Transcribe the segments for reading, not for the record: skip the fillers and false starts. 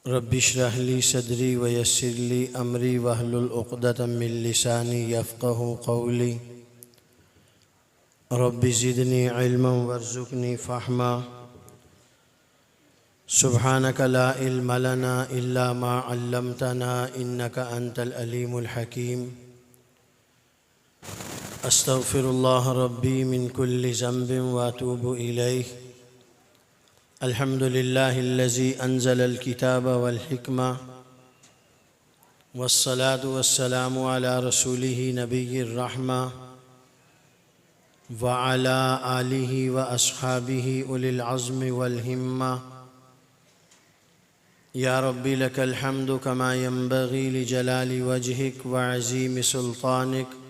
Rabbi इश्रह ली सदरी वयस्सिर ली अमरी वहलुल उक़दतम मिन लिसानी यफ़क़हू क़ौली। Rabbi ज़िदनी इल्मन वरज़ुक़नी फ़हमा। सुब्हानक ला इल्म लना इल्ला मा अल्लमतना इन्नका अंतल अलीमुल हकीम। अस्तग़फ़िरुल्लाह रब्बी मिन कुल्लि ज़ंबिन व अतूबु इलैह। अल्हम्दुलिल्लाहिल्लज़ी अंज़लल किताब वल हिक्मा वस्सलातु वस्सलामु अला रसूलिही नबिय्यिर रहमा व अला आलिही व अस्हाबिही उलिल अज़्मि वल हिम्मा। या रब्बी लकल हम्दु कमा यंबग़ी लिजलाली वजहिक व अज़ीमि सुल्तानिक।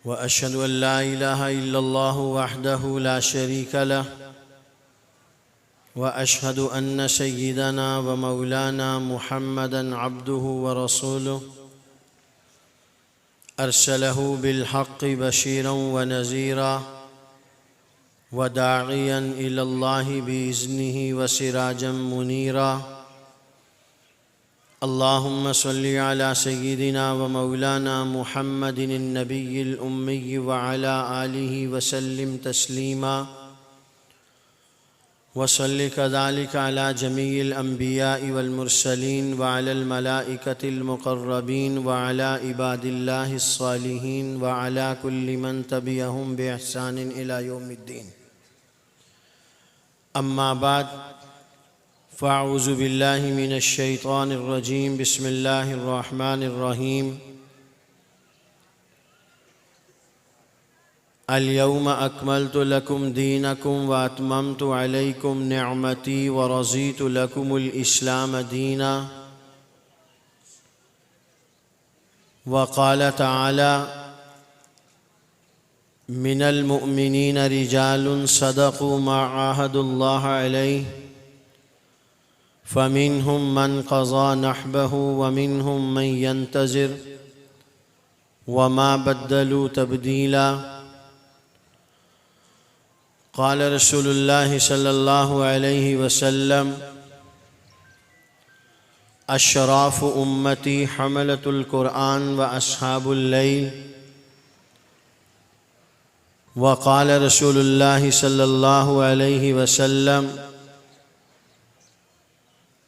व अशहदु अन ला इलाहा इल्लल्लाहु वहदहु ला शरीका लह व अशहदु अन्न सय्यिदना व मौलाना मुहम्मदन अब्दुहु व रसूलुहु अरसलहु बिलहक़्क़ि बशीरन व नज़ीरा व दाइयन इलल्लाहि बिइज़्निहि व सिराजम मुनीरा। अल्लाहुम्मा सल्लि अला सय्यिदिना व मौलाना मुहम्मदिन नबिय्यिल उम्मी व अला आलिहि व सल्लिम तस्लीमा। व सल्लि कज़ालिक अला जमीइल अंबियाइ वल मुरसलीन व अलल मलाइकतिल मुक़र्रबीन व अला इबादिल्लाहिस सालिहीन व अला कुल्लि मन तबिअहुम बि इहसानिन इला यौमिद्दीन। अम्मा बाद फ़अऊज़ु बिल्लाहि मिनश शैतानिर रजीम। बिस्मिल्लाहिर रहमानिर रहीम। अल यौम अकमलतु लकुम दीनकुम व अतममतु अलैकुम निअमती व रज़ीतु लकुमुल इस्लाम दीना। व क़ाल तआला मिनल मुअमिनीन रिजालुन सदक़ू मा आहदुल्लाह अलैहि फ़मिन्हुम मन क़ज़ा नहबहु व मिन्हुम मन यंतज़िर व मा बद्दलू तब्दीला। क़ाल रसूलुल्लाहि सल्लल्लाहु अलैहि वसल्लम अशराफ़ु उम्मती हमलतुल क़ुरआन व अस्हाबुल लैल। व क़ाल रसूलुल्लाहि सल्लल्लाहु अलैहि वसल्लम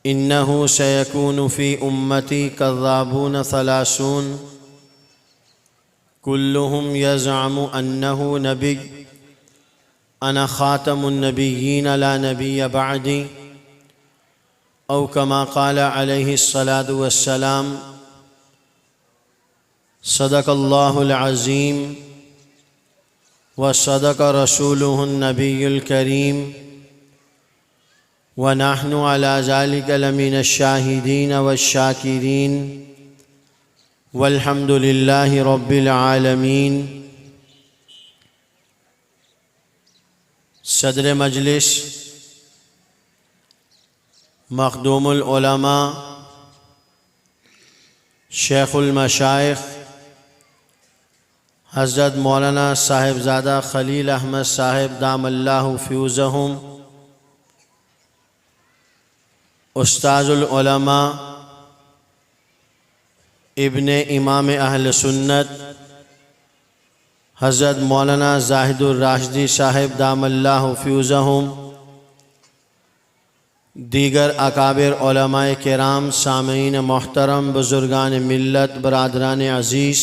इन्नहु सयकूनु फ़ी उम्मती कज़्ज़ाबून सलासून कुल्लुहुम यज़अमु अन्नहु नबिय्य अना ख़ातमुन नबिय्यीन ला नबिय्य बअदी औ कमा क़ाल अलैहिस्सलातु वस्सलाम। सदक़ल्लाहुल अज़ीम व सदक़ रसूलुहुन नबियुल करीम व नहनु अला ज़ालिका लमिनश शाहिदीन वश्शाकिरीन वल्हम्दुलिल्लाहि रब्बिल आलमीन। सदर मजलिस मख़दूमुल उलमा शेख़ुल मशाइख़ हज़रत मौलाना साहिबज़ादा खलील अहमद साहिब दामल्लाहु फ़यूज़हुम, उस्ताज़ुल उलमा इब्ने इमाम अहल सुन्नत हज़रत मौलाना ज़ाहिदुर राशिदी साहिब दामल्लाहु फ़यूज़हुम, दीगर अकाबिर उलमाए किराम, सामीन मोहतरम, बुज़ुर्गान मिल्लत, बरादरान अज़ीज़,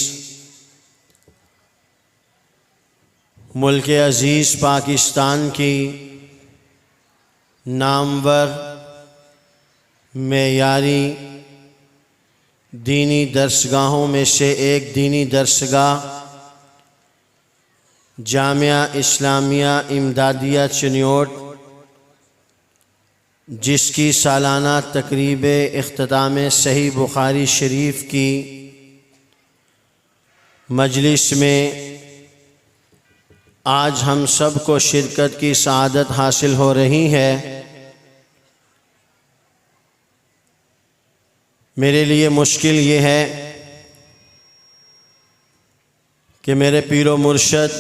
मुल्क अज़ीज़ पाकिस्तान की नामवर मेयारी दीनी दरसगाहों में से एक दीनी दरसगाह जामिया इस्लामिया इमदादिया चिन्योट, जिसकी सालाना तक़रीब इख्तिताम सही बुखारी शरीफ की मजलिस में आज हम सब को शिरकत की सआदत हासिल हो रही है। मेरे लिए मुश्किल ये है कि मेरे पीरो मुर्शद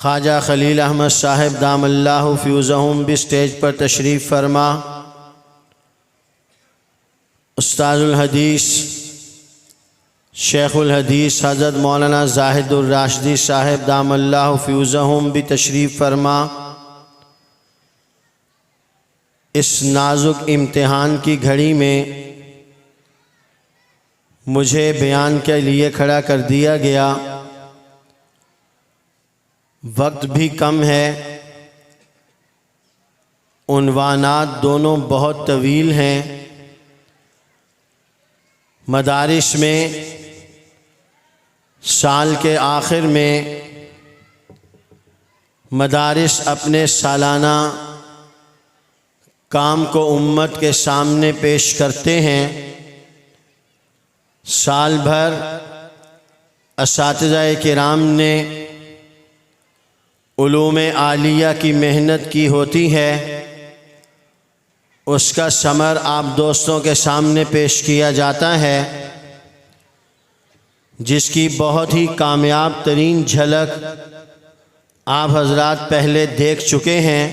ख्वाजा खलील अहमद साहब दामल्लाहु फ़्यूज़हुम भी स्टेज पर तशरीफ़ फरमा। उस्ताजुल हदीस शेखुल हदीस हज़रत मौलाना ज़ाहिदुर राशिदी साहब दामल्लाहु फ़्यूज़हुम भी तशरीफ़ फरमा। इस नाजुक इम्तिहान की घड़ी में मुझे बयान के लिए खड़ा कर दिया गया। वक्त भी कम है, उन्वानात दोनों बहुत तवील हैं। मदारिस में साल के आखिर में मदारिस अपने सालाना काम को उम्मत के सामने पेश करते हैं। साल भर असातिज़ा किराम ने उलूम आलिया की मेहनत की होती है, उसका समर आप दोस्तों के सामने पेश किया जाता है, जिसकी बहुत ही कामयाब तरीन झलक आप हजरात पहले देख चुके हैं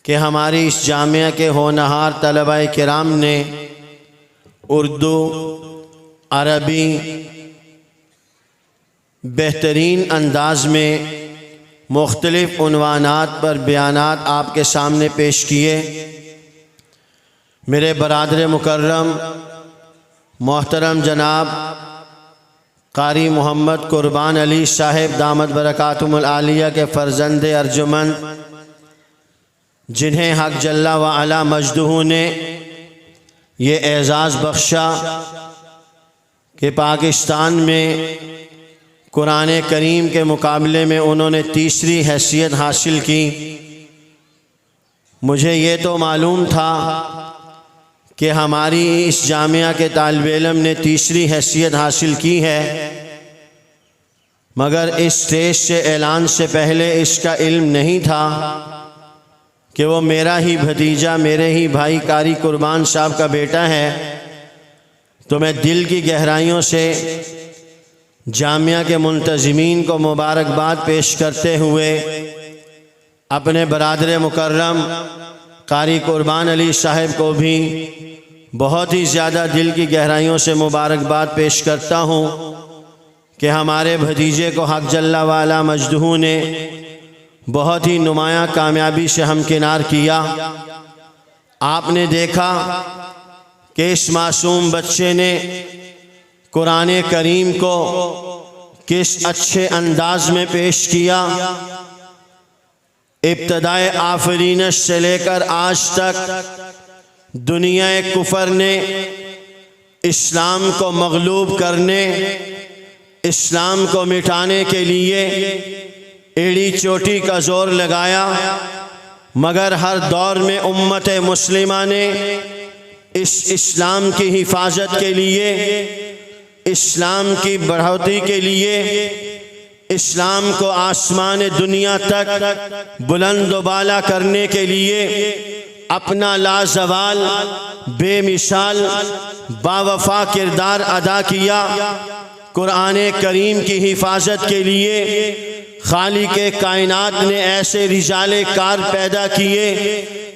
कि हमारी इस जामिया के होनहार तलबा किराम ने उर्दू, अरबी बेहतरीन अंदाज में मुख्तलिफ उन्वानात पर बयानात आपके सामने पेश किए। मेरे बरादर मुकर्रम मोहतरम जनाब कारी मोहम्मद कुर्बान अली साहिब दामत बरकातुहुल आलिया के फ़र्जंद अर्जुमन, जिन्हें हक जल्ला व अला मजदहू ने ये एज़ाज़ बख्शा कि पाकिस्तान में कुरान करीम के मुकाबले में उन्होंने तीसरी हैसियत हासिल की। मुझे ये तो मालूम था कि हमारी इस जामिया के तालिब इल्म ने तीसरी हैसियत हासिल की है, मगर इस स्टेज से ऐलान से पहले इसका इल्म नहीं था कि वो मेरा ही भतीजा, मेरे ही भाई कारी कुर्बान साहब का बेटा है। तो मैं दिल की गहराइयों से जामिया के मुंतज़िमीन को मुबारकबाद पेश करते हुए अपने बरादर मुकर्रम कारी कुर्बान अली साहिब को भी बहुत ही ज़्यादा दिल की गहराइयों से मुबारकबाद पेश करता हूँ कि हमारे भतीजे को हक जल्ला वाला मजदहू ने बहुत ही नुमायाँ कामयाबी से हमकिनार किया। आपने देखा कि इस मासूम बच्चे ने कुरान करीम को किस अच्छे अंदाज में पेश किया। इब्तदाए आफरीनश से लेकर आज तक दुनिया कुफर ने इस्लाम को मगलूब करने, इस्लाम को मिटाने के लिए एड़ी चोटी का जोर लगाया, मगर हर दौर में उम्मत मुस्लिमा ने इस इस्लाम की हिफाजत के लिए, इस्लाम की बढ़ोतरी के लिए, इस्लाम को आसमान दुनिया तक बुलंद बाला करने के लिए अपना लाजवाल, बेमिसाल, बावफा किरदार अदा किया। कुरान करीम की हिफाजत के लिए खालिक़े कायनात ने ऐसे रिजाले कार पैदा किए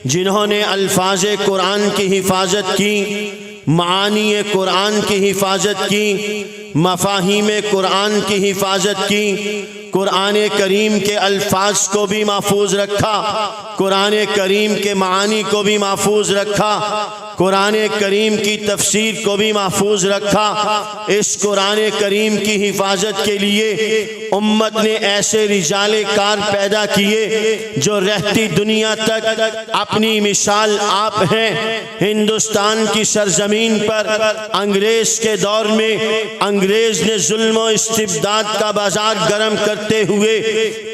जिन्होंने अल्फाज़े कुरान की हिफाजत की, मानी कुरान की हिफाजत की, मफ़ाहीम कुरान की हिफाजत की, कुरान करीम के अल्फाज को भी महफूज रखा, कुरान करीम के मानी को भी महफूज रखा, कुरान करीम की तफसीर को भी महफूज रखा। इस कुरान करीम की हिफाजत के लिए उम्मत ने ऐसे रिजाले कार पैदा किए जो रहती दुनिया तक अपनी मिसाल आप हैं। हिंदुस्तान की सरजमीन पर अंग्रेज के दौर में अंग्रेज ने जुल्म और इस्तिबदाद का बाजार गर्म करते हुए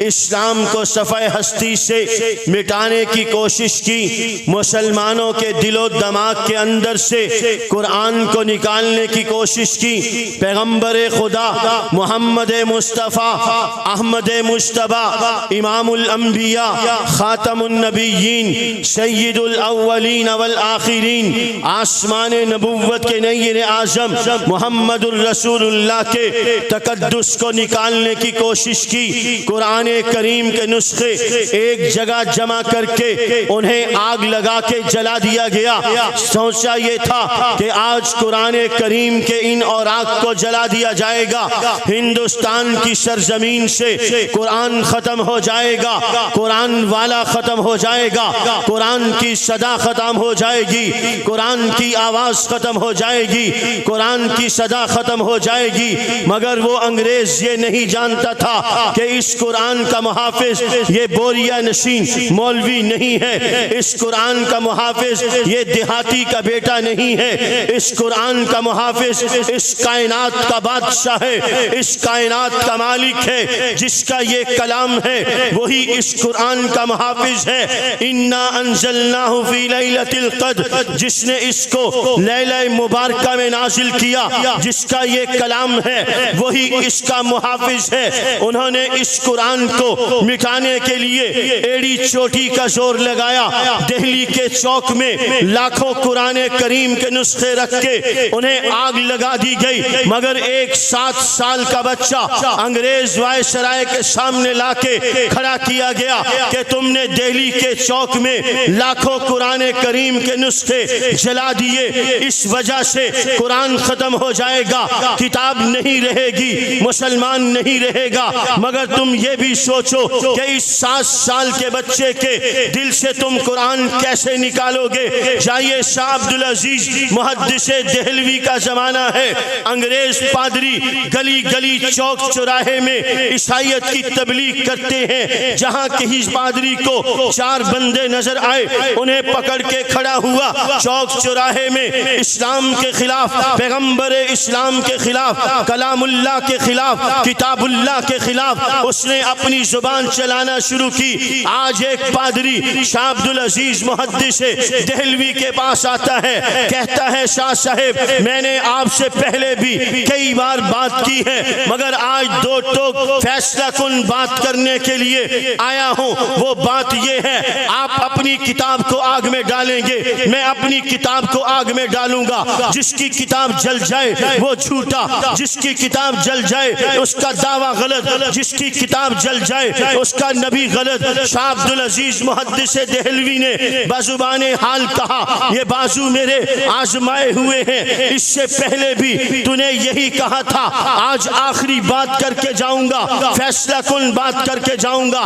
इस्लाम को सफ़े हस्ती से मिटाने की कोशिश की। मुसलमानों के दिलो दिमाग के अंदर से कुरान को निकालने की कोशिश की। पैगंबर खुदा मोहम्मद मुस्तफ़ा मुस्तफ़ा अहमद मुश्तबा इमामुल अंबिया खातमुन नबिय्यीन सय्यिदुल अव्वलीन वल आखिरीन आसमान नबुव्वत के नय्यर आज़म मुहम्मदुर रसूलुल्लाह के तकद्दुस को निकालने की कोशिश की। कुरान करीम के नुस्खे एक जगह जमा करके उन्हें आग लगा के जला दिया गया। सोचा ये था कि आज कुरान करीम के इन औराक को जला दिया जाएगा, हिंदुस्तान की सरजमीन से कुरान खत्म हो जाएगा, कुरान वाला खत्म हो जाएगा, कुरान की सदा खत्म हो जाएगी, कुरान की आवाज खत्म हो जाएगी, कुरान की सदा खत्म हो जाएगी। मगर वो अंग्रेज ये नहीं जानता था कि इस कुरान का मुहाफिज ये बोरिया नशीन मौलवी नहीं है, इस कुरान का मुहाफिज ये देहाती का बेटा नहीं है, इस कुरान का मुहाफिज इस कायनात का बादशाह है, इस कायनात का मालिक है, जिसका ये कलाम है वही इस कुरान का मुहाफिज है। इन्ना अंज़लनाहु फी लैलतिल क़द्र, जिसने इसको लैला मुबारका में नाजिल किया, जिसका ये कलाम है वही इसका मुहाफिज है। उन्होंने इस कुरान को मिटाने के लिए एड़ी चोटी का जोर लगाया। दिल्ली के चौक में लाखों कुरान करीम के नुस्खे रख के उन्हें आग लगा दी गई। मगर एक 7 साल का बच्चा अंग्रेज वायसराय के सामने लाके खड़ा किया गया कि तुमने दिल्ली के चौक में लाखों कुरान करीम के नुस्खे जला दिए, इस वजह से कुरान खत्म हो जाएगा, किताब नहीं रहेगी, मुसलमान नहीं रहेगा। मगर तुम ये भी सोचो कि इस 7 साल के बच्चे के दिल से तुम कुरान कैसे निकालोगे। जाइए, शाह अब्दुल अजीज मुहद्दिसे देहलवी का जमाना है। अंग्रेज पादरी गली गली चौक चौराहे में ईसाईयत की तबलीग करते हैं। जहां किसी पादरी को 4 बंदे नजर आए, उन्हें पकड़ के खड़ा हुआ चौक चौराहे में इस्लाम के खिलाफ, पैगंबर इस्लाम के खिलाफ, कलामुल्लाह के खिलाफ, किताबुल्लाह के खिलाफ उसने अपनी जुबान चलाना शुरू की। आज एक पादरी शाह अब्दुल अजीज मुहद्दिसे देहलवी के पास आता है, कहता है शाह साहेब, मैंने आपसे पहले भी कई बार बात की है, मगर आज 2 टोक फैसला कुन बात करने के लिए आया हूं। वो बात ये है, आप अपनी किताब को आग में डालेंगे, मैं अपनी किताब को आग में डालूंगा। जिसकी किताब जल जाए वो झूठा, जिसकी किताब जल जाए उसका दावा गलत, जिसकी किताब जल जाए उसका नबी गलत। शाह अब्दुल अजीज मुहद्दिसे देहलवी ने बाजुबाने हाल कहा, ये बाजू मेरे आजमाए हुए हैं, इससे पहले भी तूने यही कहा था। आज आखिरी बात करके जाऊंगा, फैसला कुन बात करके जाऊंगा।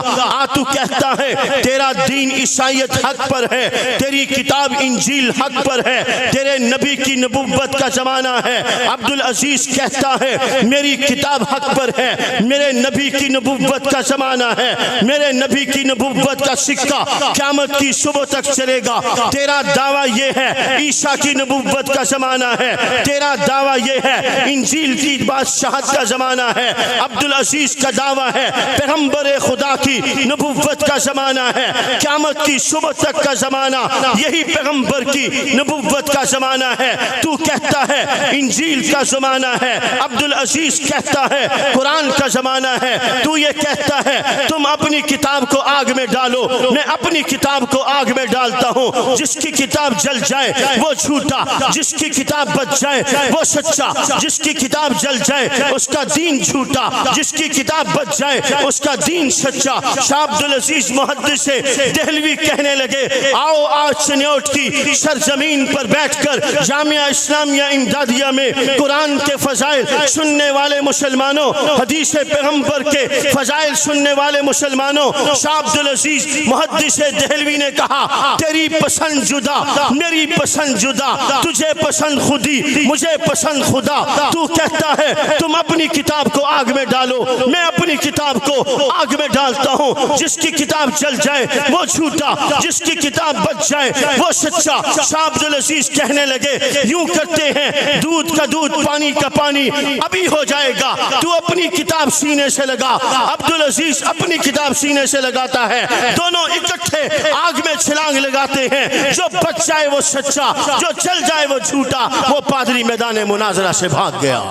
तू कहता है तेरा दीन ईसाईयत हक पर है, तेरी किताब इंजील हक पर है, तेरे नबी की नबुव्वत का जमाना है। अब्दुल अजीज कहता है मेरी किताब हक पर है, मेरे नबी की नबुव्वत का जमाना है, मेरे नबी की नबुव्वत का सिक्का क़यामत की सुबह तक चलेगा। तेरा दावा ये है ईसा की नबुव्वत का जमाना है, तेरा दावा ये है इंजील की बादशाहत का जमाना है। अब्दुल अजीज का दावा है पैगंबर खुदा की नबुव्वत का जमाना है, क़यामत की सुबह तक का जमाना यही पैगंबर की नबुव्वत का जमाना है। तू कहता है इंजील का जमाना है, अब्दुल अजीज कहता है कुरान का जमाना है। तू ये कहता है तुम अपनी किताब को आग में डालो, मैं अपनी किताब को आग में डालता हूँ। जिसकी किताब जल जाए वो झूठा, जिसकी किताब बच जाए वो सच्चा, जिसकी किताब जल जाए उसका दीन झूठा, जिसकी किताब बच जाए उसका दीन सच्चा। शाह अब्दुल अजीज मुहद्दिसे देहलवी कहने लगे, आओ आज चनियोट की सरजमीन पर बैठकर जामिया इस्लामिया इमदादिया में कुरान के फजाइल सुनने वाले मुसलमानों, हदीस पैगंबर के फजाइल सुनने वाले मुसलमानों। शाह अब्दुल अजीज मुहद्दिसे देहलवी ने कहा, तेरी पसंद जुदा, मेरी पसंद जुदा, तुझे पसंद खुदी, मुझे पसंद खुदा। तू कहता है तुम अपनी किताब को आग में डालो, मैं अपनी किताब को आग में डालता हूँ। जिसकी किताब जल जाए वो झूठा, जिसकी किताब बच जाए वो सच्चा। शाह अब्दुल अजीज कहने लगे, यूं करते हैं दूध का दूध पानी का पानी अभी हो जाएगा, तू अपनी किताब सीने से लगा। अब्दुल अजीज अपनी किताब सीने से लगाता है, दोनों इकट्ठे आग में छलांग लगाते हैं। जो बच जाए वो सच्चा, जो जल जाए वो झूठा। वो पादरी मैदान मुनाजरा से भाग गया।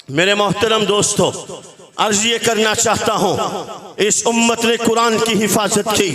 मेरे मोहतरम दोस्तों, अर्ज ये करना चाहता हूँ, इस उम्मत ने कुरान की हिफाजत की,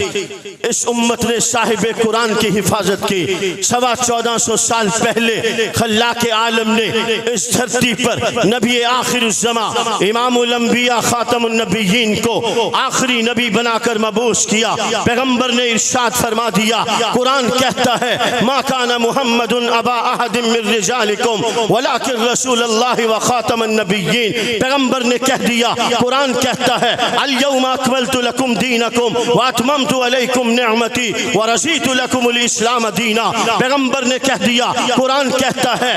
इस उम्मत ने साहिब कुरान की हिफाजत की। 1450 साल पहले खल्लाक आलम ने इस धरती पर नबी आखिर ज़मा इमामुल अंबिया खातमुन नबिय्यीन को आखिरी नबी बनाकर मबूस किया। पैगंबर ने इरशाद फरमा दिया, कुरान कहता है मा काना मुहम्मदुन अबा अहदिम मिन रिजालिकुम वलाकिन रसूलुल्लाह व खातमुन नबिय्यीन। पैगंबर ने कह दिया, कुरान कहता है अल यौमा अकमलतु लकुम दीनकुम व अतममतु अलैकुम निअमती व रज़ीतु लकुमुल इस्लाम दीना। पैगंबर ने कह दिया, कुरान कहता है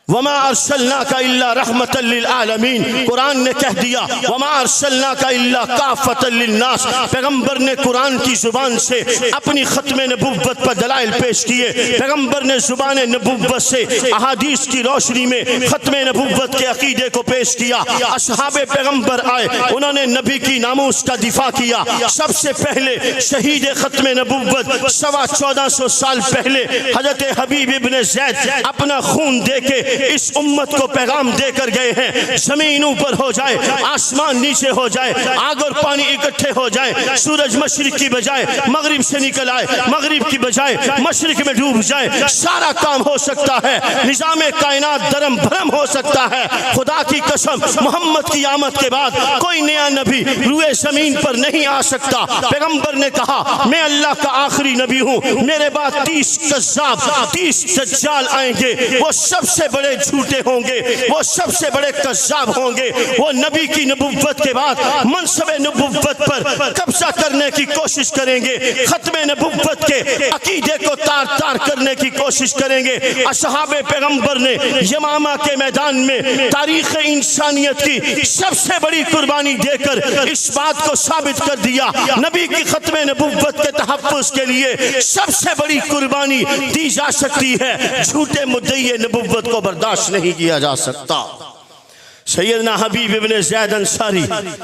वमा अरसलनाका इल्ला रहमतल लिल आलमीन। कुरान ने कह दिया वमा अरसलनाका इल्ला काफ़तल लिन्नास। पैगंबर ने कुरान की जुबान से अपनी खत्म नबुव्वत पर दलाइल पेश किए। पैगंबर ने जुबान नबुव्वत से अहादीस की रोशनी में खत्म नबुव्वत के अकीदे को पेश किया। असहाबे पैगंबर आए, उन्होंने नबी की नामूस का दिफा किया। सबसे पहले शहीद खत्म नबुव्वत 1425 साल पहले हजरत हबीब इब्ने ज़ैद अपना खून देके इस उम्मत को पैगाम देकर गए हैं, जमीन ऊपर हो जाए, आसमान नीचे हो जाए, आग और पानी इकट्ठे हो जाए, सूरज मशरिक की बजाय मगरिब से निकल आए, मगरिब की बजाय मशरिक में डूब जाए, सारा काम हो सकता है। निजाम कायनात दरम भरम हो सकता है। खुदा की कसम, मोहम्मद की आमद के बाद कोई नया नबी रुए जमीन पर नहीं आ सकता। पैगंबर ने कहा मैं अल्लाह का आखिरी नबी हूँ, मेरे बाद 30 कज़्ज़ाब 30 दज्जाल आएंगे, वो सबसे बड़े झूठे होंगे, वो सबसे बड़े कज़्ज़ाब होंगे। वो नबी की नबुव्वत के बाद मनसबे नबुव्वत पर कब्जा करने की कोशिश करेंगे, खत्मे नबुव्वत के अकीदे को तार तार करने की कोशिश करेंगे। असहाबे पैगंबर ने यमामा के मैदान में तारीख इंसानियत की सबसे बड़ी कुर्बानी देकर इस बात को साबित कर दिया, नबी की खत्मे नबुव्वत के तहफ़्फ़ुज़ के लिए सबसे बड़ी कुर्बानी दी जा सकती है। झूठे मुद्दई नबुव्वत को बर्दाश्त नहीं किया जा सकता। सैयदना हबीब इब्ने ज़ैद अंसारी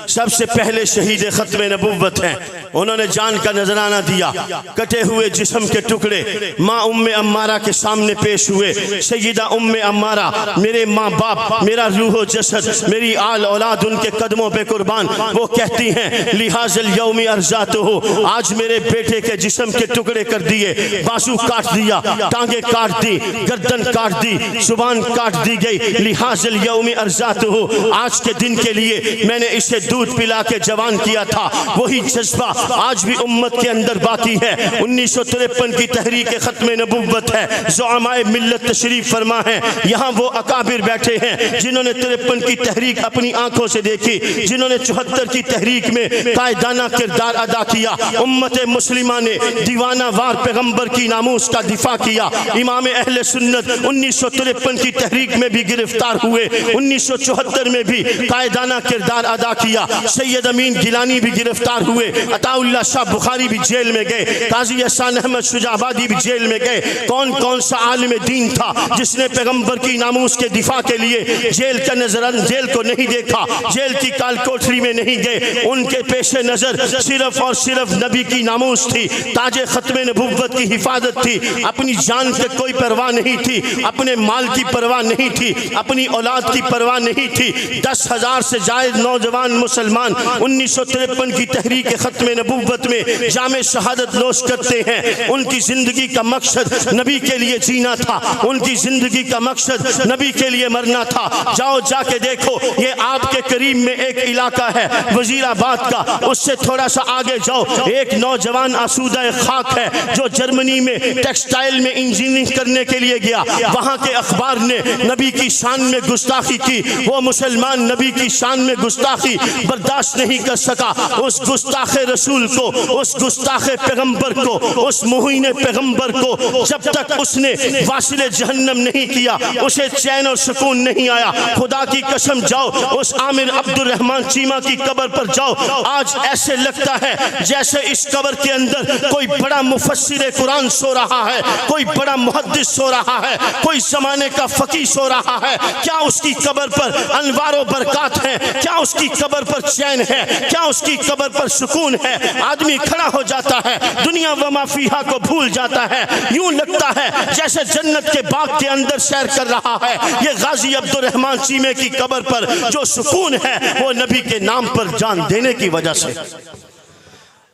सबसे पहले शहीद खत्म नबुव्वत हैं। उन्होंने जान का नजराना दिया, कटे हुए जिस्म के टुकड़े माँ उम्मे अम्मारा के सामने पेश हुए। सैयदा उम्मे अम्मारा, मेरे माँ बाप, मेरा रूह जसद, मेरी आल औलाद उनके कदमों पे कुर्बान। वो कहती हैं लिहाज़ल यौमी अर्ज़ातुहु, आज मेरे बेटे के जिस्म के टुकड़े कर दिए, बाजू काट दिया, टांगे काट दी, गर्दन काट दी, जुबान काट दी गई। लिहाज़ल यौमी अर्ज़ातुहु, आज के दिन के लिए मैंने इसे दूध पिला के जवान किया था। वही जज्बा आज भी उम्मत के अंदर बाकी है। 1953 की तहरीक खत्म नबुव्वत है, ज़ुअमाए मिल्लत तशरीफ फरमा है। यहाँ वो अकाबिर बैठे हैं जिन्होंने 53 की तहरीक अपनी आंखों से देखी, जिन्होंने 74 की तहरीक में कायदाना किरदार अदा किया। उम्मत मुस्लिमा ने दीवाना वार पैगंबर की नामूस का दिफा किया। इमाम अहले सुन्नत 1953 की तहरीक में भी गिरफ्तार हुए, 1974 में भी कायदाना किरदार अदा किया। सैयद अमीन गिलानी भी गिरफ्तार हुए, अताउल्लाह शाह बुखारी भी जेल में गए, काजी एहसान अहमद शुजाबादी भी जेल में गए। कौन कौन सा आलिम दीन था जिसने पैगंबर की नामूस के दिफा के लिए जेल का नजर जेल को नहीं देखा, जेल की काल कोठरी में नहीं गए। उनके पेशे नजर सिर्फ और सिर्फ नबी की नामूस थी, ताजे खत्मे नबुव्वत की हिफाजत थी। अपनी जान की कोई परवाह नहीं थी, अपने माल की परवाह नहीं थी, अपनी औलाद की परवाह नहीं थी। 10,000 से जायद नौजवान मुसलमान 1953 की तहरीक खत्म नबुव्वत में जामे शहादत नोश करते हैं। उनकी जिंदगी का मकसद नबी के लिए जीना था, उनकी जिंदगी का मकसद नबी के लिए मरना था। जाओ जाके देखो, ये आपके करीब में एक इलाका है वजीराबाद का, उससे थोड़ा सा आगे जाओ, एक नौजवान आसूदा खाक है जो जर्मनी में टेक्सटाइल में इंजीनियरिंग करने के लिए गया। वहाँ के अखबार ने नबी की शान में गुस्ताखी की, वो मुसलमान नबी की शान में गुस्ताखी बर्दाश्त नहीं कर सका। उस गुस्ताखे रसूल को, उस गुस्ताखे पैगंबर को, उस मुहीन पैगंबर को जब तक उसने वासिले जहन्नम नहीं किया, उसे चैन और सुकून नहीं आया। खुदा की कसम, जाओ उस आमिर अब्दुल रहमान चीमा की कब्र पर जाओ, आज ऐसे लगता है जैसे इस कब्र के अंदर कोई बड़ा मुफस्सिर कुरान सो रहा है, कोई बड़ा मुहद्दिस सो रहा है, कोई जमाने का फकीह सो रहा है। क्या उसकी कब्र पर अनवारो बरकत है? क्या उसकी कब्र पर चैन है? क्या उसकी कब्र पर सुकून है? है, आदमी खड़ा हो जाता है, दुनिया व मा फीहा को भूल जाता है, यूं लगता है जैसे जन्नत के बाग के अंदर सैर कर रहा है। ये गाजी अब्दुल रहमान चीमे की कब्र पर जो सुकून है वो नबी के नाम पर जान देने की वजह से।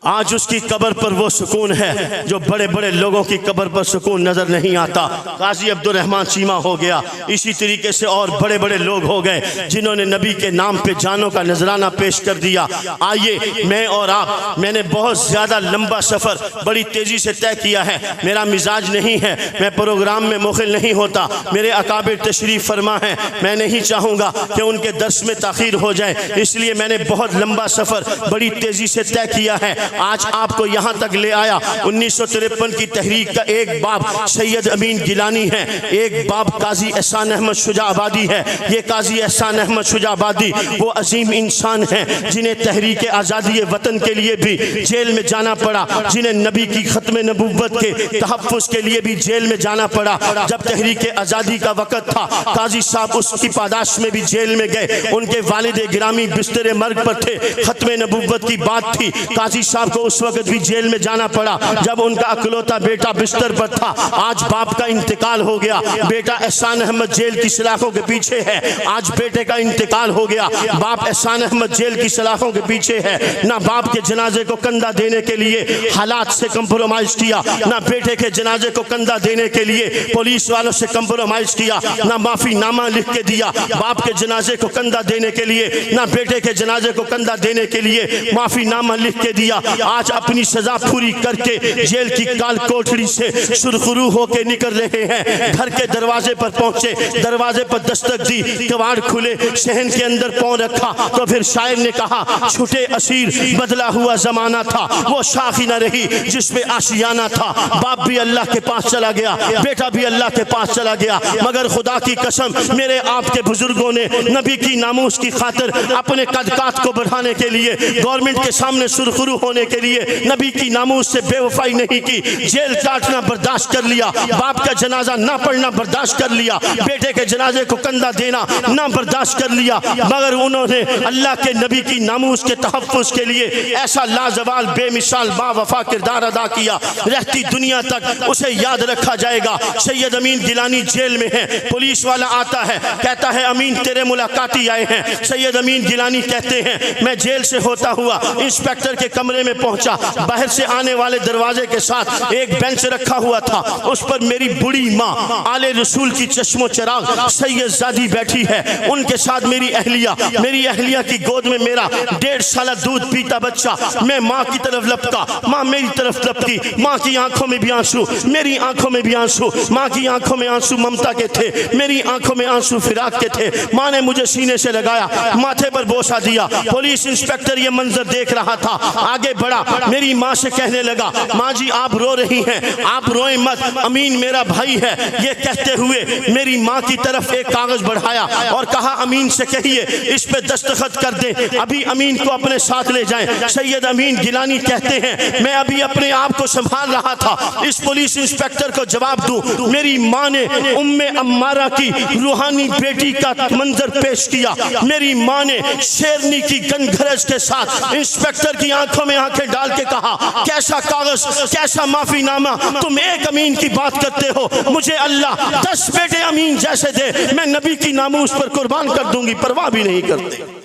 आज उसकी कब्र पर वो सुकून है जो बड़े बड़े लोगों की कब्र पर सुकून नजर नहीं आता। गाजी अब्दुल रहमान चीमा हो गया, इसी तरीके से और बड़े बड़े लोग हो गए जिन्होंने नबी के नाम पे जानों का नजराना पेश कर दिया। आइए मैं और आप, मैंने बहुत ज़्यादा लंबा सफ़र बड़ी तेज़ी से तय किया है, मेरा मिजाज नहीं है, मैं प्रोग्राम में मुखिल नहीं होता, मेरे अकाबिर तशरीफ़ फरमा है, मैं नहीं चाहूँगा कि उनके दर्स में ताख़ीर हो जाए, इसलिए मैंने बहुत लंबा सफ़र बड़ी तेज़ी से तय किया है। आज आपको यहाँ तक ले आया। 1953 की तहरीक का एक बाब सैयद अमीन गिलानी है, एक बाब काजी एहसान अहमद शुजाबादी है। ये काजी एहसान अहमद शुजाबादी वो अजीम इंसान हैं जिन्हें तहरीक आज़ादी वतन के लिए भी जेल में जाना पड़ा, जिन्हें नबी की ख़त्म नबुव्वत के तहफ़्फ़ुज़ के लिए भी जेल में जाना पड़ा। जब तहरीक आज़ादी का वक़्त था, काजी साहब उसकी पादाश में भी जेल में गए। उनके वालिद गिरामी बिस्तर मर्ग पर थे, ख़त्म नबुव्वत की बात थी, काजी साहब को उस वक्त भी जेल में जाना पड़ा जब उनका अकलौता बेटा बिस्तर पर था। आज बाप का इंतकाल हो गया, बेटा एहसान अहमद जेल की सलाखों के पीछे है। आज बेटे का इंतकाल हो गया, बाप एहसान अहमद जेल की सलाखों के पीछे है। ना बाप के जनाजे को कंधा देने के लिए हालात से कंप्रोमाइज किया, ना बेटे के जनाजे को कंधा देने के लिए पुलिस वालों से कंप्रोमाइज किया, ना माफी नामा लिख के दिया बाप के जनाजे को कंधा देने के लिए, ना बेटे के जनाजे को कंधा देने के लिए माफी नामा लिख के दिया। आज अपनी सजा पूरी करके जेल की काल कोठरी से सुरखरू होके निकल रहे हैं। घर के दरवाजे पर पहुंचे, दरवाजे पर दस्तक दी, कवाड़ खुले, शहन के अंदर पांव रखा तो फिर शायर ने कहा, छूटे असीर बदला हुआ जमाना था, वो शाखी न रही जिस पे आशियाना था। बाप भी अल्लाह के पास चला गया, बेटा भी अल्लाह के पास चला गया, मगर खुदा की कसम मेरे आपके बुजुर्गों ने नबी की नामूस की खातिर अपने कदकात को बढ़ाने के लिए, गवर्नमेंट के सामने सुरखरू होने के लिए नबी की नामूस से बेवफाई नहीं की। जेल काटना बर्दाश्त कर लिया, बाप का जनाजा ना पढ़ना बर्दाश्त कर लिया, बेटे के जनाजे को कंधा देना ना बर्दाश्त कर लिया, मगर उन्होंने अल्लाह के नबी की नामूस के तहफ़्फ़ुज़ के लिए ऐसा लाजवाल बेमिसाल बावफा किरदार अदा किया, रहती दुनिया तक उसे याद रखा जाएगा। सैयद अमीन गिलानी जेल में है, पुलिस वाला आता है, कहता है अमीन तेरे मुलाकाती आए हैं। सैयद अमीन गिलानी कहते हैं मैं जेल से होता हुआ इंस्पेक्टर के कमरे में पहुंचा, बाहर से आने वाले दरवाजे के साथ एक बेंच रखा हुआ था, उस पर मेरी बुढ़ी माँ आले रसूल की चश्मो चराग सैयदजादी बैठी है, उनके साथ मेरी अहलिया की गोद में मेरा 1.5 साल दूध पीता बच्चा। मैं माँ की तरफ लपका, माँ मेरी तरफ लपकी, माँ की आंखों में भी आंसू, मेरी आंखों में भी आंसू, माँ की आंखों में आंसू ममता के थे, मेरी आंखों में आंसू फिराक के थे। माँ ने मुझे सीने से लगाया, माथे पर बोसा दिया। पुलिस इंस्पेक्टर ये मंजर देख रहा था, आगे बढ़ा, मेरी माँ से कहने लगा, माँ जी आप रो रही हैं, आप रोएं मत, अमीन मेरा भाई है। ये कहते हुए मेरी माँ की तरफ एक कागज बढ़ाया और कहा अमीन से कहिए इस पे दस्तखत कर दें, अभी अमीन को अपने साथ ले जाएं। सैयद अमीन गिलानी कहते हैं मैं अभी अपने आप को संभाल रहा था, इस पुलिस इंस्पेक्टर को जवाब दूं। मेरी माँ ने उम्मे अम्मारा की रूहानी बेटी का मंजर पेश किया। मेरी माँ ने शेरनी की गनगरज के साथ इंस्पेक्टर की आंखों में आंखें डाल के कहा, कैसा कागज, कैसा माफीनामा, तुम एक अमीन की बात करते हो, मुझे अल्लाह 10 बेटे अमीन जैसे दे, मैं नबी की नामूस पर कुर्बान कर दूंगी, परवाह भी नहीं करते।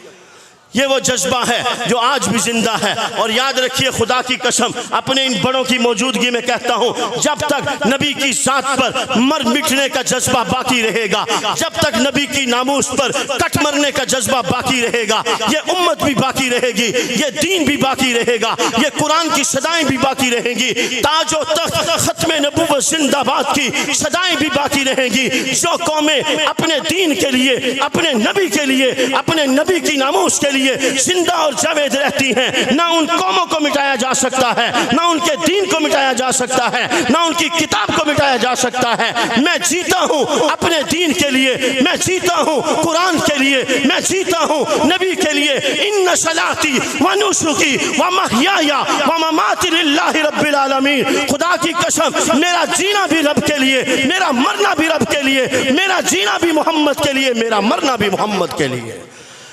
ये वो जज्बा है जो आज भी जिंदा है। और याद रखिए खुदा की कसम अपने इन बड़ों की मौजूदगी में कहता हूँ, जब तक नबी की जात पर मर मिटने का जज्बा बाकी रहेगा, जब तक नबी की नामूस पर कट मरने का जज्बा बाकी रहेगा, ये उम्मत भी बाकी रहेगी, ये दीन भी बाकी रहेगा, ये कुरान की सदाएं भी बाकी रहेंगी, ताजो तख्त खत्म नबूवत जिंदाबाद की सदाएं भी बाकी रहेंगी। जो कौमें अपने दीन के लिए, अपने नबी के लिए, अपने नबी की नामूस के लिए जिंदा और जावेद रहती हैं, ना उन कौमों को मिटाया जा सकता है, ना उनके दीन को मिटाया जा सकता है, ना उनकी किताब को मिटाया जा सकता है। मैं जीता हूँ अपने दीन के लिए, मैं जीता हूँ कुरान के लिए, मैं जीता हूँ नबी के लिए। इन्ना सलाती व नुसुकी व महयाया व ममाती लिल्लाहि रब्बिल आलमीन। खुदा की कसम मेरा जीना भी रब के लिए, मेरा मरना भी रब के लिए, मेरा जीना भी मोहम्मद के लिए, मेरा मरना भी मोहम्मद के लिए।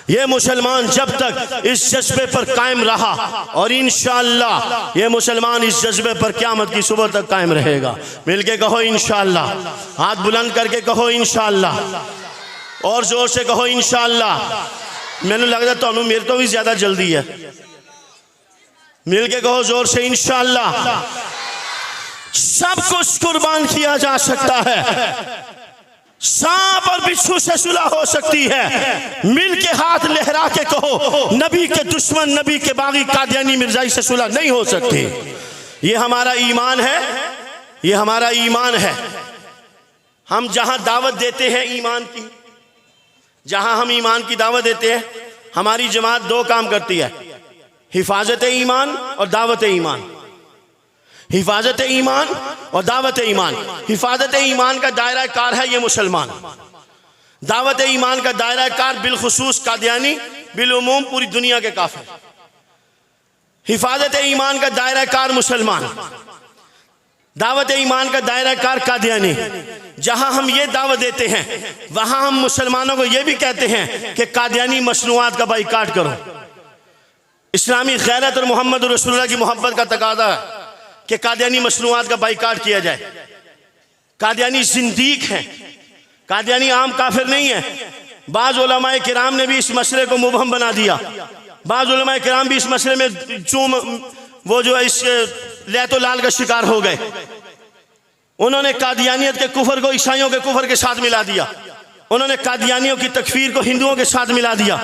ये मुसलमान जब तक इस जज्बे पर कायम रहा और इंशाअल्लाह ये मुसलमान इस जज्बे पर क़यामत की सुबह तक कायम रहेगा। मिलके कहो इंशाअल्लाह, हाथ बुलंद करके कहो इंशाअल्लाह, और जोर से कहो इंशाअल्लाह। मैंने लगता तो मेरे तो भी ज्यादा जल्दी है। मिलके कहो जोर से इंशाअल्लाह। सब कुछ कुर्बान किया जा सकता है, सांप और बिच्छू से सुलह हो सकती है। मिल के हाथ लहरा के कहो नबी के दुश्मन, नबी के बागी कादियानी मिर्जाई से सुलह नहीं हो सकती। ये हमारा ईमान है, ये हमारा ईमान है। हम जहां दावत देते हैं ईमान की, जहां हम ईमान की दावत देते हैं, हमारी जमात दो काम करती है, हिफाजत ईमान और दावत ईमान। हिफाजत ईमान और दावत ईमान। हिफाजत ईमान का दायरा कार है ये मुसलमान, दावत ईमान का दायरा कार बिलखुसूस कादियानी, बिलउमूम पूरी दुनिया के काफिर। हिफाजत ईमान का दायरा कार मुसलमान, दावत ईमान का दायरा कार कादियानी। जहां हम ये दावत देते हैं वहां हम मुसलमानों को यह भी कहते हैं कि कादियानी मसनूआत का बाइकाट करो। इस्लामी गैरत और मोहम्मद रसूलुल्लाह की मोहब्बत का तकादा है कि कादियानी मसनूआत का बाइकाट किया जाए। कादियानी जिंदीक हैं, कादियानी आम काफिर नहीं है। बाज़ उलमाए किराम ने भी इस मसले को मुबहम बना दिया। बाज़ उलमाए किराम भी इस मसले में वो जो इस लैतो लाल का शिकार हो गए। उन्होंने कादियानियत के कुफर को ईसाइयों के कुफर के साथ मिला दिया। उन्होंने कादियानियों की तकफीर को हिंदुओं के साथ मिला दिया।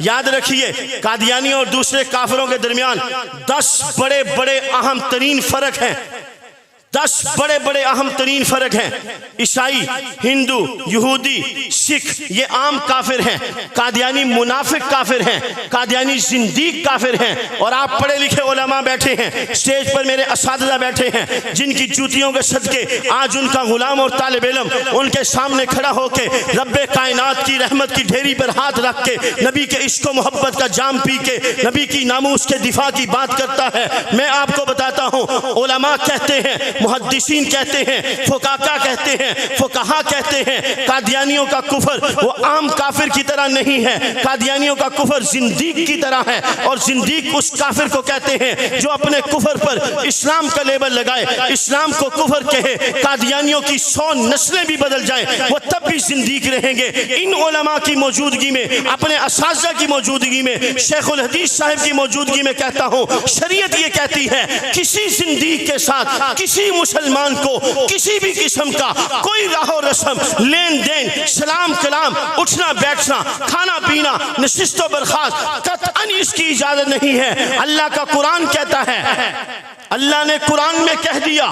याद रखिए, कादियानियों और दूसरे काफिरों के दरमियान 10 बड़े बड़े अहम तरीन फर्क हैं। 10 बड़े बड़े अहम तरीन फर्क हैं। ईसाई, हिंदू, यहूदी, सिख ये आम काफिर हैं। कादियानी मुनाफिक काफिर हैं, कादियानी जिंदीक काफिर हैं। और आप पढ़े लिखे उलमा बैठे हैं, स्टेज पर मेरे असातिज़ा बैठे हैं, जिनकी जूतियों के सदके आज उनका गुलाम और तालिब इल्म उनके सामने खड़ा होके रब्बे कायनात की रहमत की ढेरी पर हाथ रख के नबी के इश्क मोहब्बत का जाम पी के नबी की नामूस के दिफा की बात करता है। मैं आपको बताता हूँ, उलमा कहते हैं, मुहद्दिसीन कहते हैं, फुकाहा कहते हैं, फुकाहा कहते हैं, कादियानियों का कुफर वो आम काफिर की तरह नहीं है। कादियानियों का कुफर जिंदीक की तरह है। और जिंदीक उस काफिर को कहते हैं जो अपने कुफर पर इस्लाम का लेबल लगाए, इस्लाम को कुफर कहे। कादियानियों की 100 नस्लें भी बदल जाएं, वो तब भी जिंदीक रहेंगे। इन उलमा की मौजूदगी में, अपने असातिज़ा की मौजूदगी में, शेखुल हदीस साहब की मौजूदगी में कहता हूँ, शरीयत ये कहती है किसी जिंदीक के साथ किसी मुसलमान को किसी भी किस्म का कोई राहो रस्म, लेन देन, सलाम कलाम, उठना बैठना, खाना पीना, नशिस्तो बर्खास्त कतअन इसकी इजाजत नहीं है। अल्लाह का कुरान कहता है, अल्लाह ने कुरान में कह दिया,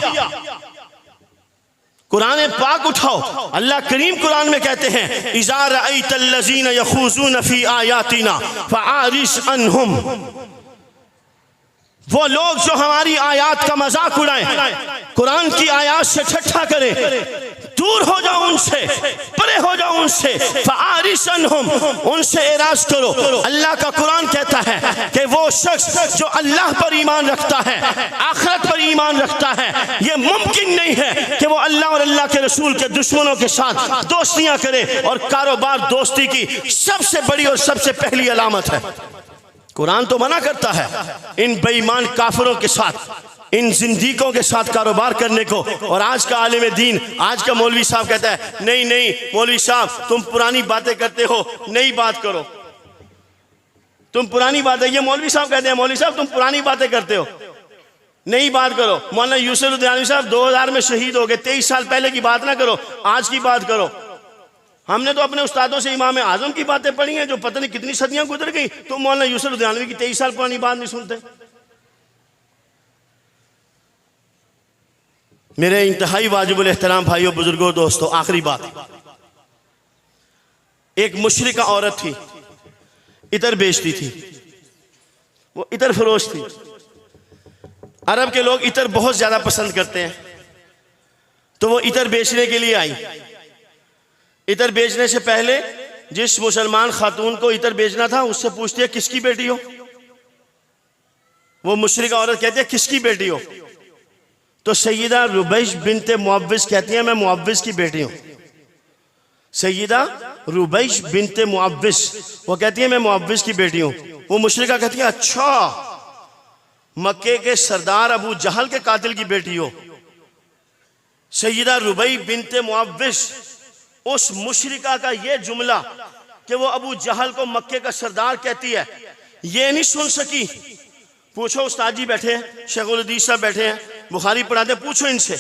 कुरान पाक उठाओ, अल्लाह करीम कुरान में कहते हैं, इज़ा रअयतल्लज़ीना यख़ूज़ूना फ़ी आयातिना फ़अरिज़ अन्हुम। वो लोग जो हमारी आयात का मजाक उड़ाएं, कुरान की आयात से ठट्ठा करें, दूर हो जाओ उनसे, परे हो जाओ उनसे। फ़अरिज़ अन्हुम, उनसे एराज करो। अल्लाह का कुरान कहता है कि वो शख्स जो अल्लाह पर ईमान रखता है, आखिरत पर ईमान रखता है, ये मुमकिन नहीं है कि वो अल्लाह और अल्लाह के रसूल के दुश्मनों के साथ दोस्तियां करे। और कारोबार दोस्ती की सबसे बड़ी और सबसे पहली अलामत है। कुरान तो मना करता है इन बेईमान काफिरों के साथ, इन जिंदीकों के साथ कारोबार करने को। और आज का आलिम दीन, आज का मौलवी साहब कहता है नहीं नहीं मौलवी साहब तुम पुरानी बातें करते हो, नई बात करो, तुम पुरानी बातें। ये मौलवी साहब कहते हैं मौलवी साहब तुम पुरानी बातें करते हो, नई बात करो। मौलाना यूसुफ लुधियानवी साहब 2000 में शहीद हो गए, 23 साल पहले की बात ना करो, आज की बात करो। हमने तो अपने उस्तादों से इमाम आजम की बातें पढ़ी हैं जो पता नहीं कितनी सदियां गुजर गई, तो मौलाना यूसुफ लुधियानवी की 23 साल पुरानी बात नहीं सुनते। मेरे इंतहाई वाजिबुल एहतराम भाइयों, बुजुर्गों, दोस्तों, आखिरी बात, एक मुशरिका औरत थी, इतर बेचती थी, वो इतर फरोश थी। अरब के लोग इतर बहुत ज्यादा पसंद करते हैं, तो वो इतर बेचने के लिए आई। इतर बेचने से पहले जिस मुसलमान खातून को इतर बेचना था उससे पूछती है किसकी बेटी हो। वो मुशरिका औरत कहती है किसकी बेटी हो। तो सैयदा रुबैश बिनते मुअव्विज़ कहती है मैं मुअव्विज़ की बेटी हूं। सैयदा रुबैश बिनते मुअव्विस, वो कहती है मैं मुअव्विस की बेटी हूँ। वो मुशरिका कहती है अच्छा, मक्के के सरदार अबू जहल के कातिल की बेटी हो। सैयदा रुबई बिनते मुअव्विस, उस मुशरिका का ये जुमला कि वो अबू जहल को मक्के का सरदार कहती है, ये नहीं सुन सकी। पूछो, उस्ताद जी बैठे हैं, शेखुल हदीस साहब बैठे हैं, बुखारी पढ़ाते, पूछो इनसे।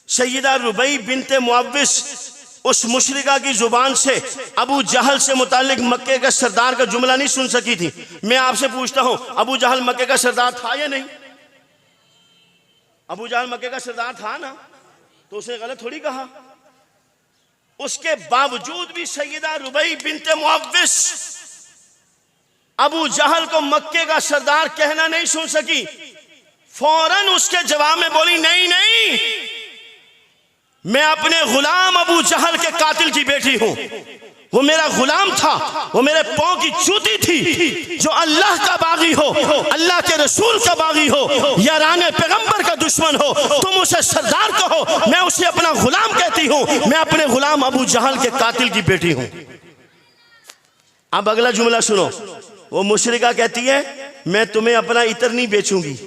सैयदा रुबई बिनते मुअव्विस उस मुशरिका की जुबान से अबू जहल से मुतालिक मक्के का सरदार का जुमला नहीं सुन सकी थी। मैं आपसे पूछता हूं, अबू जहल मक्के का सरदार था या नहीं? अबू जहल मक्के का सरदार था ना, तो उसने गलत थोड़ी कहा। उसके बावजूद भी सैयदा रुबई बिनते मुअव्विस अबू जहल को मक्के का सरदार कहना नहीं सुन सकी। फौरन उसके जवाब में बोली, नहीं नहीं, मैं अपने गुलाम अबू जहल के कातिल की बेटी हूं। वो मेरा गुलाम था, वो मेरे पांव की जूती थी। जो अल्लाह का बागी हो, अल्लाह के रसूल का बागी हो, याराने पैगंबर का दुश्मन हो, तुम उसे सरदार कहो, मैं उसे अपना गुलाम कहती हूं। मैं अपने गुलाम अबू जहल के कातिल की बेटी हूं। अब अगला जुमला सुनो। वो मुशरिका कहती है, मैं तुम्हें अपना इत्र नहीं बेचूंगी।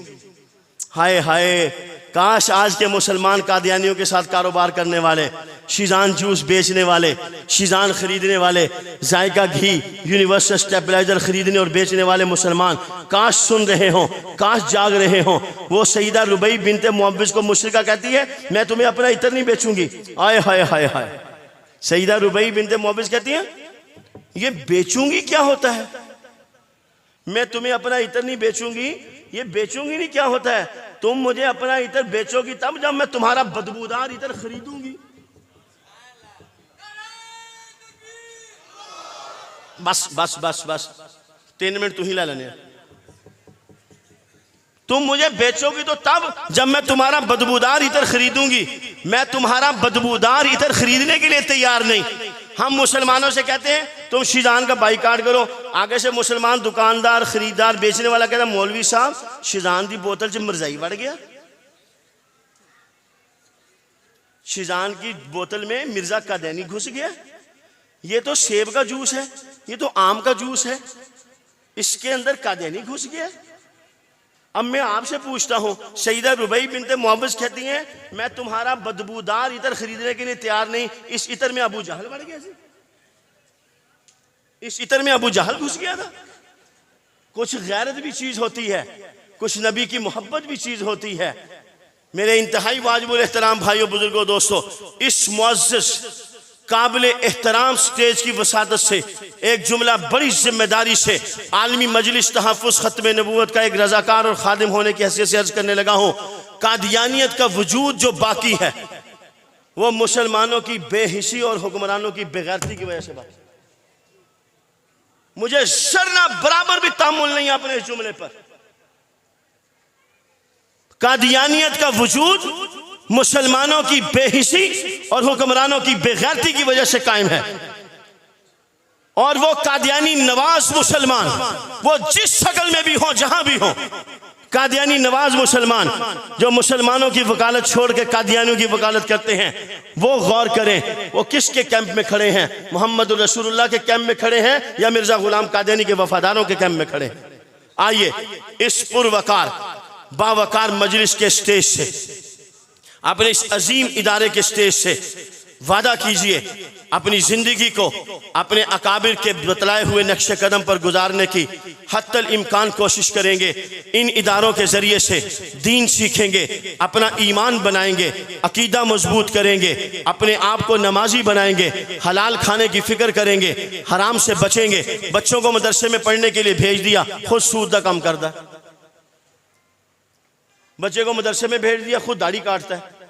हाय हाय, काश आज के मुसलमान कादियानियों के साथ कारोबार करने वाले, शीजान जूस बेचने वाले, शीजान खरीदने वाले, जायका घी, यूनिवर्सल स्टेबलाइजर खरीदने और बेचने वाले मुसलमान काश सुन रहे हों, काश जाग रहे हों। वो सईदा रुबई बिनते मुअव्विस को मुशरिका कहती है, मैं तुम्हें अपना इत्र नहीं बेचूंगी। आय हाय हाय हाय, सईदा रुबई बिनते मुअव्विस कहती है, ये बेचूंगी क्या होता है? मैं तुम्हें अपना इत्र नहीं बेचूंगी, ये बेचूंगी नहीं क्या होता है? तुम मुझे अपना इत्र बेचोगी तब जब मैं तुम्हारा बदबूदार इत्र खरीदूंगी। बस बस बस बस 3 मिनट तू ही ला लेने। तुम मुझे बेचोगी तो तब जब मैं तुम्हारा बदबूदार इत्र खरीदूंगी। मैं तुम्हारा बदबूदार इत्र खरीदने के लिए तैयार नहीं। हम मुसलमानों से कहते हैं तुम शीजान का बाइकाट करो। आगे से मुसलमान दुकानदार, खरीदार, बेचने वाला कहता है, मौलवी साहब शीजान की बोतल च मरजाई बढ़ गया। शीजान की बोतल में मिर्जा कादैनी घुस गया। ये तो सेब का जूस है, ये तो आम का जूस है, इसके अंदर कादैनी घुस गया। अब मैं आपसे पूछता हूं, सईदा रुबई बिनते मुअव्विस कहती हैं, मैं तुम्हारा बदबूदार इत्र खरीदने के लिए तैयार नहीं। इस इत्र में अबू जहल बढ़ गया जी, इस इत्र में अबू जहल घुस गया था। कुछ गैरत भी चीज होती है, कुछ नबी की मोहब्बत भी चीज होती है। मेरे इंतहाई वाजिबुल एहतराम भाइयों, बुजुर्गों, दोस्तों, इस मुअज़्ज़ज़ काबिल एहतराम स्टेज की वसादत से एक जुमला बड़ी जिम्मेदारी से आलमी मजलिस तहफ़्फ़ुज़ ख़त्म नबूवत का एक रज़ाकार और खादिम होने की हैसियत से अर्ज़ करने लगा हूँ। कादियानियत का वजूद जो बाकी है वो मुसलमानों की बेहिसी और हुक्मरानों की बेगैरती की वजह से बाकी। मुझे शर्ना बराबर भी तामुल नहीं अपने इस जुमले पर। कादियानियत का वजूद मुसलमानों की बेहिसी और हुक्मरानों की बेगैरती की वजह से कायम है। और वो कादियानी नवाज मुसलमान, वो जिस शक्ल में भी हो, जहां भी हो, कादियानी नवाज मुसलमान जो मुसलमानों की वकालत छोड़ के कादियानियों की वकालत करते हैं, वो गौर करें वो किसके कैंप में खड़े हैं। मोहम्मद रसूलुल्लाह के कैंप में खड़े हैं या मिर्जा गुलाम कादियानी के वफादारों के कैंप में खड़े हैं। आइए इस पुरवकार बावकार मजलिस के स्टेज से, अपने इस अजीम इदारे के स्टेज से वादा कीजिए अपनी जिंदगी को अपने अकाबिर के बतलाए हुए नक्शे कदम पर गुजारने की हत्तल इम्कान कोशिश करेंगे। इन इदारों के जरिए से दीन सीखेंगे, अपना ईमान बनाएंगे, अकीदा मजबूत करेंगे, अपने आप को नमाजी बनाएंगे, हलाल खाने की फिक्र करेंगे, हराम से बचेंगे। बच्चों को मदरसे में पढ़ने के लिए भेज दिया, खुद सूद का काम करता। बच्चे को मदरसे में भेज दिया, खुद दाढ़ी काटता है।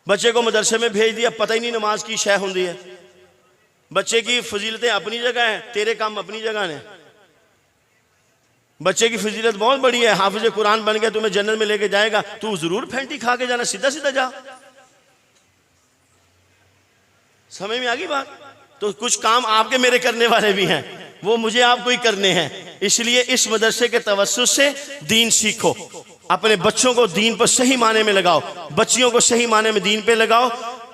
बच्चे को मदरसे में भेज दिया, पता ही नहीं नमाज की शय होती है। बच्चे की फजीलतें अपनी जगह हैं, तेरे काम अपनी जगह ने। बच्चे की फजीलत बहुत बड़ी है, हाफिज कुरान बन गया, तुम्हें जन्नत में लेके जाएगा, तू जरूर फैंटी खा के जाना, सीधा सीधा जा। समझ में आ गई बात? तो कुछ काम आपके मेरे करने वाले भी हैं, वो मुझे आपको ही करने हैं। इसलिए इस मदरसे के तवस्सुस से दीन सीखो, अपने बच्चों को दीन पर सही माने में लगाओ, बच्चियों को सही माने में दीन पे लगाओ।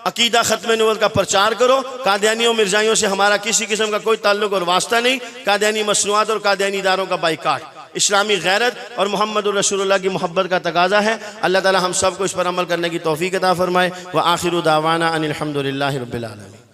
अकीदा ख़त्म नबूवत का प्रचार करो। कादियानियों मिर्जाइयों से हमारा किसी किस्म का कोई ताल्लुक और वास्ता नहीं। कादियानी मसनूआत और कादियानी इदारों का बाइकाट इस्लामी गैरत और मोहम्मद रसूलुल्लाह की मोहब्बत का तकाजा है। अल्लाह ताला हम सब को इस पर अमल करने की तौफीक अता फरमाए। व आखिरु दावाना अनिल हम्दुलिल्लाहि रब्बिल आलमीन।